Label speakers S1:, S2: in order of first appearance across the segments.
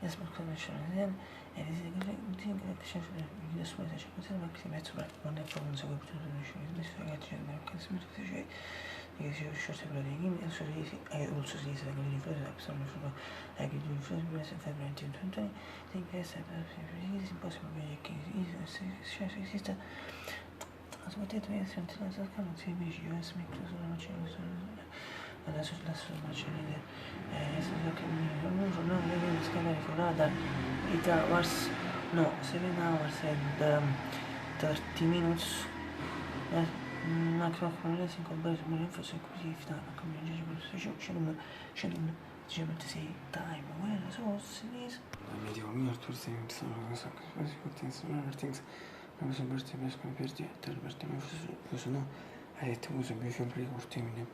S1: اسم الكونفشنال adesso it hours, no, 7 hours and 30 minutes. Maximum racing compared to infrastructure if not a community shouldn't say time where resources is.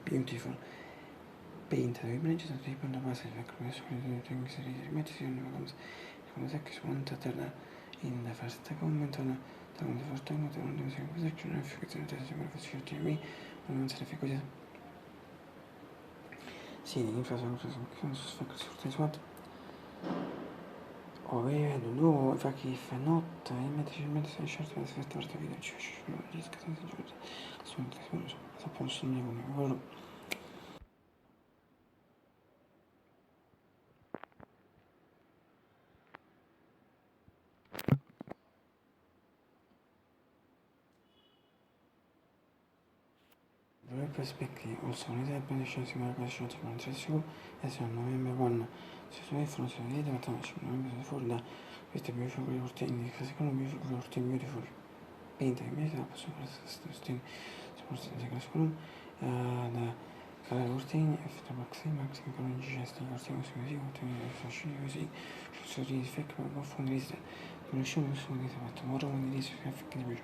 S1: Beautiful. Paint the images and people the bus in the first comment on the first time of the section of the sì, infrastructure no, if not, immediately short with the start of the Perspective also the eplanations in relation to Francesco as a November 1. So from the attention for the with the beautiful routine, the classical beautiful paint I made up so sustain sports in the classroom. The color routine, if the maximum congestion or things music to fashion music, so the effect of fundraiser. The machine was for this about tomorrow when it is effective.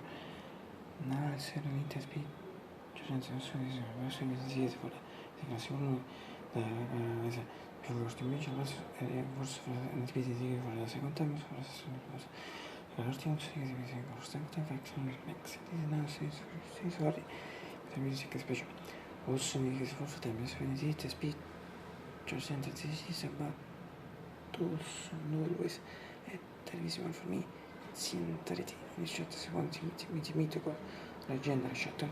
S1: Now it's certainly test speed. Verso disease for the classroom più invece forse in specifico for la second time forse l'ultimo specifico for second infection makes it now sorry the music special also because for the time is when it speed just synthesis about tools always television for me sincerity in shot se want mi con la agenda shot.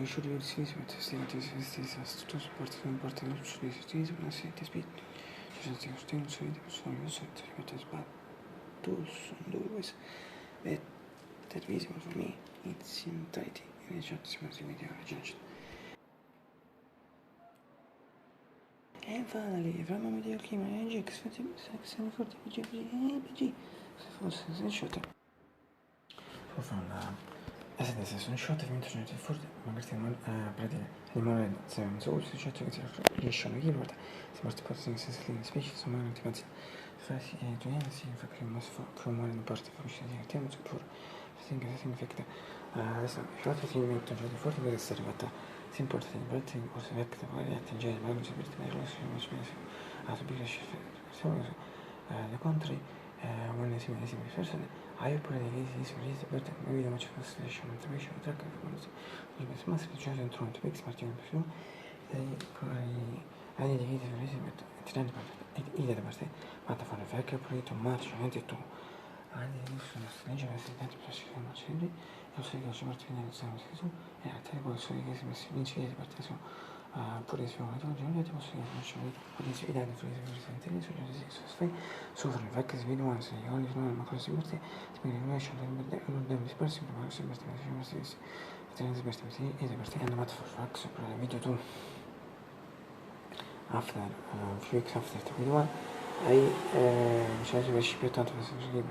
S1: Should you see what the state is as to support the important opportunities when I say this bit? Just the extent so it was always what is bad tools and always that visible for me. It's entirety in a short media rejection. And finally, from a media camera and jigs for the sex and for the PG, for the shot. For adesso sono shot of internet forte magari stiamo rimane so shot che riescono a guarda si parte passing senza specie sono molto tanti fasi e tu si fa che mas fa come una parte fa uscire di tempo per significa adesso shot che mi metto già di forte deve essere arrivata si importa di parte o se vede che magari attingere ma non si per me lo si a subire sono le contri when si persone I put this release but maybe much frustration information track with massive change and trying to fix Martin Psu I dedicated a reason but it's not either parte ma da fare vecchio progetto marcio 22 anni di sono legge presidente pressione maceri e so che ci parte nel senso e a te poi so che si mette in chiesa parte pure se una tecnologia non posso dire i dati presenti sulle resistenze soffrono perché si vedono se gli oli sono ma cose sicurezze si vede non riesce a non dispersi ma si basta and what for facts video tool after a few weeks after the video I diciamo che più tanto questo video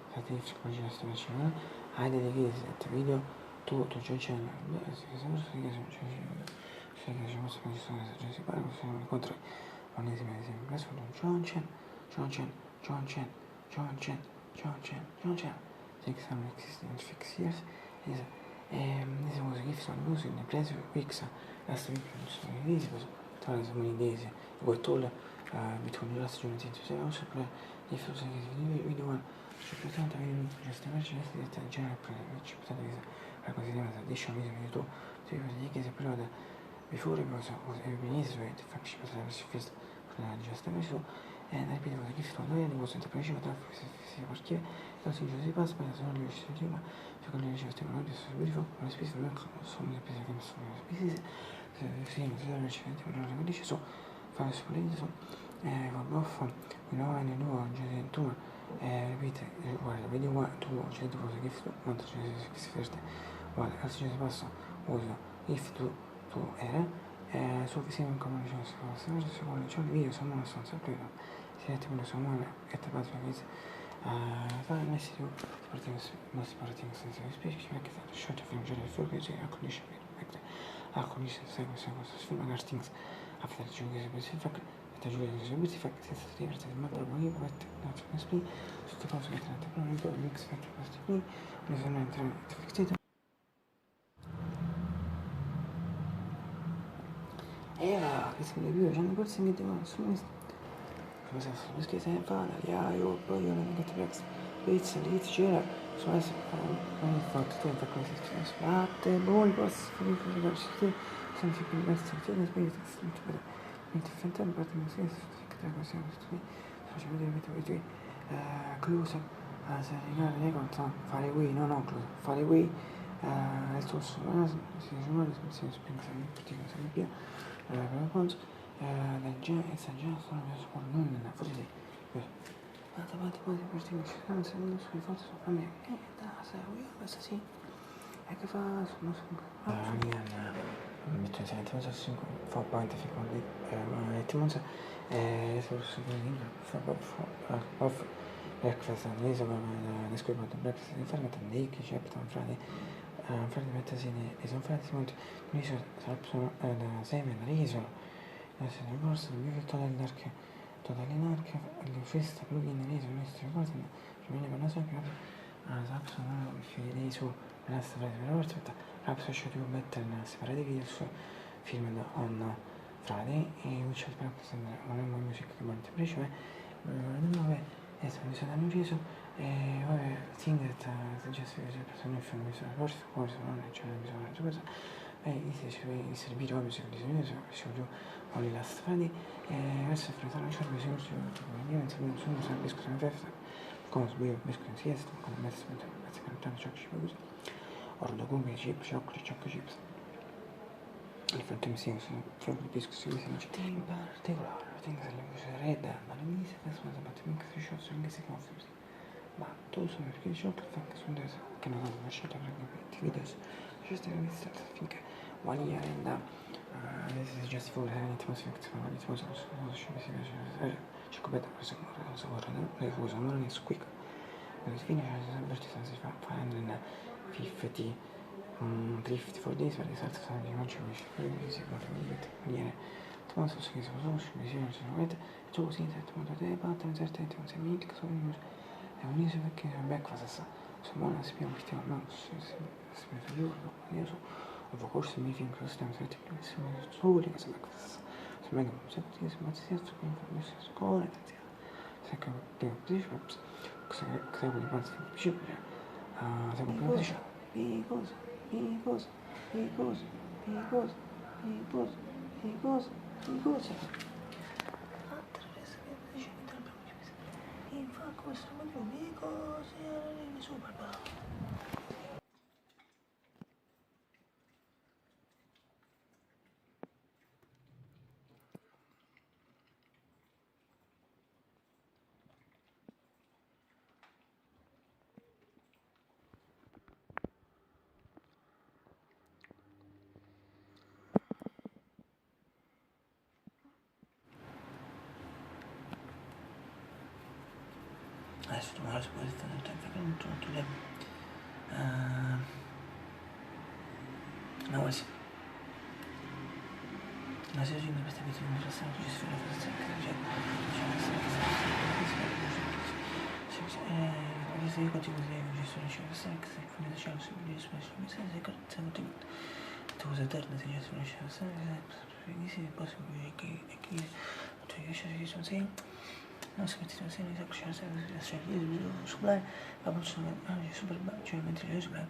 S1: stati psicologia sta I dedicated the video to John Channel incontro l'ennesima presso John Chen 6 years is this was a gift on news in the place of weeks last week this was told so many days were told between the last June and Tuesday also if it was a video one rappresenta questa general which la consideriamo addition video to the case period before it was organized with the fact she was first just and I believe the gift one and was interpretation of perché non si si passa per sono gli studi ma secondo le ricerche tecnologiche sono beautiful ma spesso non sono le prese che sono spesso sì non si deve ricevere per una deciso fare su politico va buffo no e no oggi tu ripete guarda vedi qua tu c'è tu cosa gift quanto c'è si first guarda adesso si passa uso if tu era su che siamo come diciamo secondo c'è il video sono una stanza prima si mette quello sono che te passa fare messi tu most parting sense of speech make that short film general focus a condition sai questa cosa film magari things after the joke is specific the joke is specific senza diverse ma proprio io metto non so come spiego tutte cose che tratta proprio un po' mix fatto questi qui mi sono entrato fixato che si vede più, c'è una corsa che devono assumere cosa sono scritte in fana, io poi io non get rex pizza lì c'era su essere ogni fatto tu fa cose latte buoni posso fare cose senza più verso il cielo spirito mi differente un po' di senso che da cose faccio vedere che close a segnare le conto fare qui no close fare qui il tuo si spinge perché non via quando del genere sta già sono non forse vado perché non so forse a me da sai io questo sì e che fa non so metto insieme non so se fa parte secondo ma Timons sul off breakfast all'inizio ne scrivo breakfast di fare mettere dei che c'è per fare mettersi e sono fatti molto riso sono da seme da riso se ne corso il mio totale narca il festa plugin riso questo cosa rimane per una sempre sono dei su la storia per la volta perhaps I should do better in separate videos filmed on Friday which is perhaps one of my music che molto piace mi sono riso I think that just person if you miss a course non c'è bisogno di cosa il servizio obviously bisogna show only last Friday verso affrontare un certo bisogno io non sono sempre discussione festa come sbaglio biscuit siesta come messo tanto ciò che ci può usare ordo come chip chocolate chips il fatto mi sia proprio discussione in particolare things che le red ma le mise sono sbatte mix show su inglese conference ma tu sono perché c'ho per fare che non hanno lasciato praticamente video just in questa finché one year and this is just for an atmosphere it was also should be serious c'è come da questo non so le cose non è quick perché fine c'è sempre si fa 550 354 days per esatto sono di oggi quindi si può vedere non so se sono bisogna sicuramente tu così modo te pattern certamente non sei mica sono un'isi perché breakfast sa sono si più mettiamo no si mette giorno io so ho corso mi film questo tempo che sono soli che sono breakfast se me non so che ma si sta con la scuola se che devo dire cosa vuoi fare più siamo più vicini because infatti questo motivo because era super bravo adesso domani si può fare il tempo per un tutto le no sì la situazione di questa vita non sarà che ci si fa la fase se io continuo a gestire la sex come diciamo se mi dice se non ti tu usa eterna se io sono scelta quindi si possono dire che cioè io scelgo sono sei non si mette in scena la scelta sublime ma non sono super cioè mentre io sublime